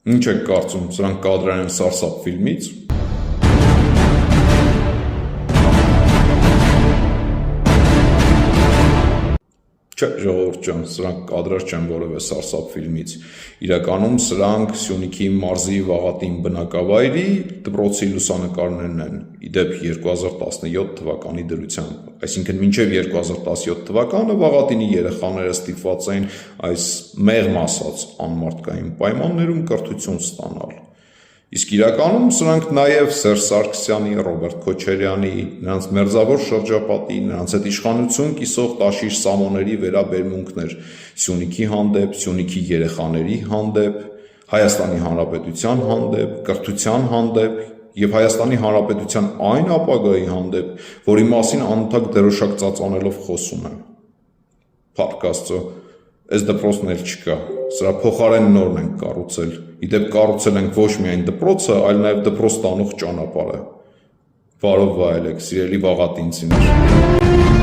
Ինչ եք կարծում, սրանք կադրային են սարսափ ֆիլմից։ Չէ, ժողովուրդ ջան, սրանք կադրեր չեն որևէ սարսափ ֆիլմից։ Իրականում սրանք Սյունիքի մարզի Վաղատին բնակավայրի դպրոցի լուսանկարներն են, իդեպ 2017 թվականի դրությամբ։ Այսինքն մինչև 2017 թվականը Վաղատինի երեխաները ստիպված էին այս մեղմ ասած անմարդկային պայմաններում կրթություն ստանալ։ Իսկ իրականում սրանք նաև Սերժ Սարգսյանի, Ռոբերտ Քոչարյանի, նրանց մերձավոր շրջապատի, նրանց հետ իշխանություն կիսող տաշիր սամոների վերաբերմունքներ Սյունիքի հանդեպ, Սյունիքի երեխաների հանդեպ, Հայաստանի Հանրապետության հանդեպ, կրթության հանդեպ և Հայաստանի Հանրապետության այն ապագայի հանդեպ, որի մասին անընդհատ դրոշակ ծածանելով խոսում են։ Փառք Աստծո, այս դպրոցն էլ չկա, սրա փոխարեն նորն ենք կառուցել, իդեպ կառուցել ենք ոչ միայն դպրոցը, այլ նաև դպրոց տանող ճանապարհը։ Բարով վայելեք, սիրելի վաղատինցիներ։